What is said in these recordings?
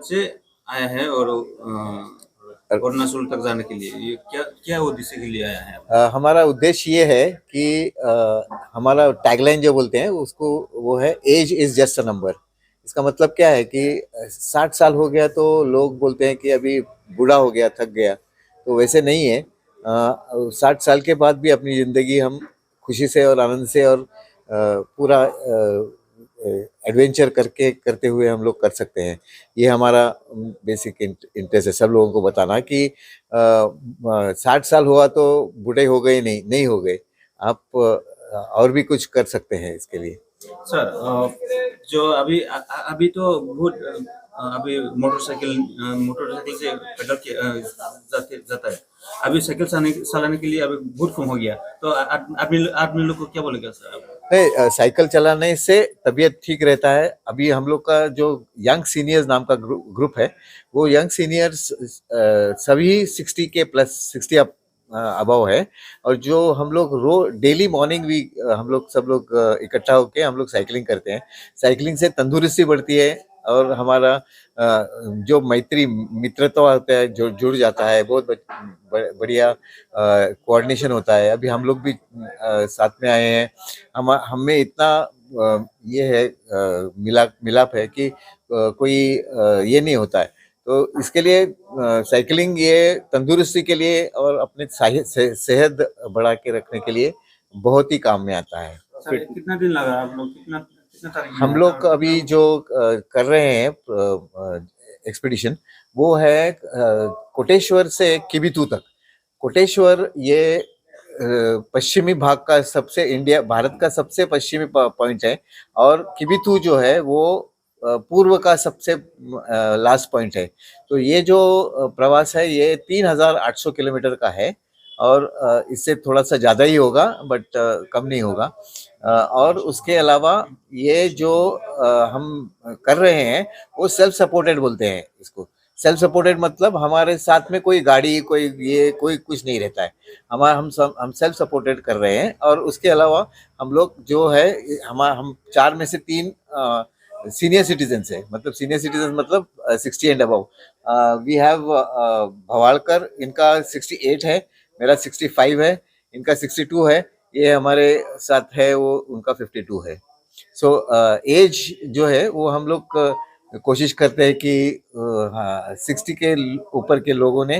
से आया है और अरुणाचल तक जाने के लिए ये क्या क्या उद्देश्य के लिए आया है? हमारा उद्देश्य ये है कि हमारा टैगलाइन जो बोलते हैं उसको वो है age is just a number. इसका मतलब क्या है कि 60 साल हो गया तो लोग बोलते हैं कि अभी बूढ़ा हो गया, थक गया। तो वैसे नहीं है। 60 साल के बाद भी अपनी ज़िंदगी हम खुशी से और आनंद से और पूरा एडवेंचर करके करते हुए हम लोग कर सकते हैं। ये हमारा बेसिक इंटरेस्ट है सब लोगों को बताना कि 60 साल हुआ तो बूढ़े हो गए, नहीं नहीं हो गए। आप और भी कुछ कर सकते हैं इसके लिए। सर जो अभी तो बहुत अभी मोटरसाइकिल से पेडल जाता है। अभी साइकिल चलाने के लिए अभी बहुत कम हो गया। तो आदमी आदमी लोग को क्या बोलेगा सर आप? नहीं, साइकिल चलाने से तबीयत ठीक रहता है। अभी हम लोग का जो यंग सीनियर्स नाम का ग्रुप है, वो यंग सीनियर्स सभी 60 के प्लस 60 अबव है। और जो हम लोग डेली मॉर्निंग भी हम लोग सब लोग इकट्ठा होके हम लोग साइकिलिंग करते हैं। साइकिलिंग से तंदुरुस्ती बढ़ती है और हमारा जो मैत्री मित्रता होता है जो जुड़ जाता है, बहुत बढ़िया कोऑर्डिनेशन होता है। अभी हम लोग भी साथ में आए हैं। हम में इतना ये है मिलाप मिलाप है कि कोई ये नहीं होता है। तो इसके लिए साइकिलिंग ये तंदुरुस्ती के लिए और अपने सेहत बढ़ा के रखने के लिए बहुत ही काम में आता है। सर कितना दिन लगा आप लोग कितना कितना तारीख में हम आया था लोग और अभी कितना? जो कर रहे हैं एक्सपीडिशन, वो है कोटेश्वर से किबिथू तक। कोटेश्वर ये पश्चिमी भाग का सबसे इंडिया भारत का सबसे पश्चिमी पॉइंट है। और किबिथू जो है वो पूर्व का सबसे लास्ट पॉइंट है। तो ये जो प्रवास है ये 3,800 किलोमीटर का है। और इससे थोड़ा सा ज़्यादा ही होगा, बट कम नहीं होगा। और उसके अलावा ये जो हम कर रहे हैं वो सेल्फ सपोर्टेड बोलते हैं इसको। सेल्फ सपोर्टेड मतलब हमारे साथ में कोई गाड़ी, कोई ये कोई कुछ नहीं रहता है। हम सेल्फ सपोर्टेड कर रहे हैं। और उसके अलावा हम लोग जो है हम 4 में से 3 सीनियर सिटीजन है। मतलब सीनियर सिटीजन मतलब 60 and above. We have Bhawalkar, इनका 68 है, मेरा 65 है, इनका 62 है। ये हमारे साथ है वो उनका 52 है। सो एज जो है वो हम लोग कोशिश करते हैं कि हाँ 60 के ऊपर के लोगों ने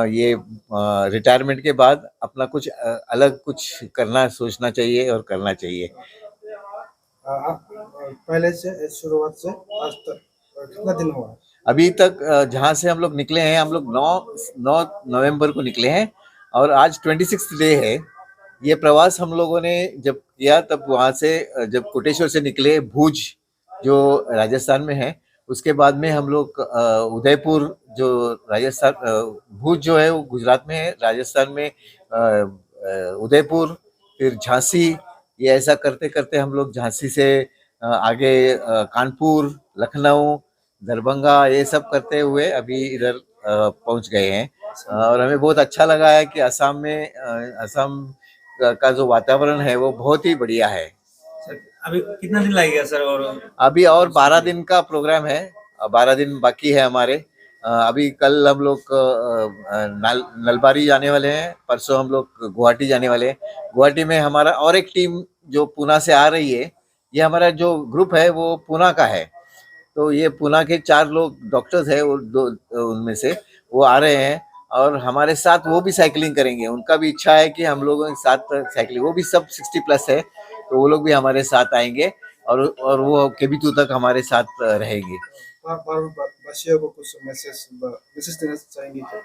ये रिटायरमेंट के बाद अपना कुछ अलग कुछ करना सोचना चाहिए और करना चाहिए। पहले से शुरुआत से आज तक कितना दिन हुआ? अभी तक जहाँ से हम लोग निकले हैं, हम लोग 9 नवंबर को निकले हैं और आज 26 डे है। ये प्रवास हम लोगों ने जब किया तब वहाँ से जब कोटेश्वर से निकले भुज जो राजस्थान में है, उसके बाद में हम लोग उदयपुर जो राजस्थान, भुज जो है वो गुजरात में है, राजस्थान में उदयपुर, फिर झांसी। ये ऐसा करते करते हम लोग झांसी से आगे कानपुर, लखनऊ, दरभंगा, ये सब करते हुए अभी इधर पहुंच गए हैं। और हमें बहुत अच्छा लगा है कि असम में असम का जो वातावरण है वो बहुत ही बढ़िया है। सर अभी कितना दिन लगेगा सर और अभी और 12 दिन का प्रोग्राम है। 12 दिन बाकी है हमारे। अभी कल हम लोग नलबारी जाने वाले हैं, परसों हम लोग गुवाहाटी जाने वाले हैं। गुवाहाटी में हमारा और एक टीम जो पूना से आ रही है, ये हमारा जो ग्रुप है वो पूना का है। तो ये पूना के 4 लोग डॉक्टर्स हैं, वो दो उनमें से वो आ रहे हैं और हमारे साथ वो भी साइकिलिंग करेंगे। उनका भी इच्छा है कि हम लोगों के साथ साइकिलिंग, वो भी सब 60 प्लस है, तो वो लोग भी हमारे साथ आएंगे और वो केबीतू तक हमारे साथ रहेंगे। भारतवासियों को कुछ मैसेज मैसेज देना चाहेंगे क्या?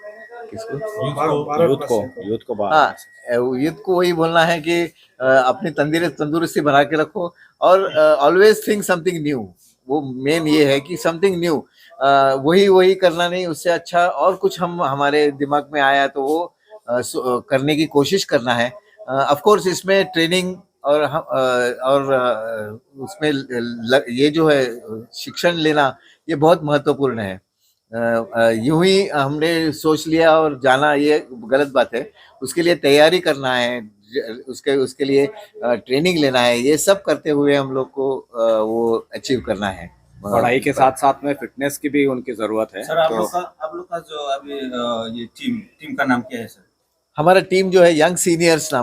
किसको? भारतवासियों को यूथ को हाँ, बाहर यूथ को वही बोलना है कि अपनी तंदुरुस्ती बना के रखो और ऑलवेज थिंक समथिंग न्यू। वो मेन ये है कि समथिंग न्यू, वही वही करना नहीं, उससे अच्छा और कुछ हम हमारे दिमाग में आया तो वो करने की कोशिश करना है। ऑफ कोर्स इसमें ट्रेनिंग और उसमें ये जो है शिक्षण लेना, ये बहुत महत्वपूर्ण है। यूं ही हमने सोच लिया और जाना, ये गलत बात है। उसके लिए तैयारी करना है, उसके उसके लिए ट्रेनिंग लेना है। ये सब करते हुए हम लोग को वो अचीव करना है। पढ़ाई के साथ साथ में फिटनेस की भी उनकी जरूरत है। सर आप लोग का जो अभी ये टीम का नाम क्या है सर? हमारा टीम जो है यंग सीनियर्स नाम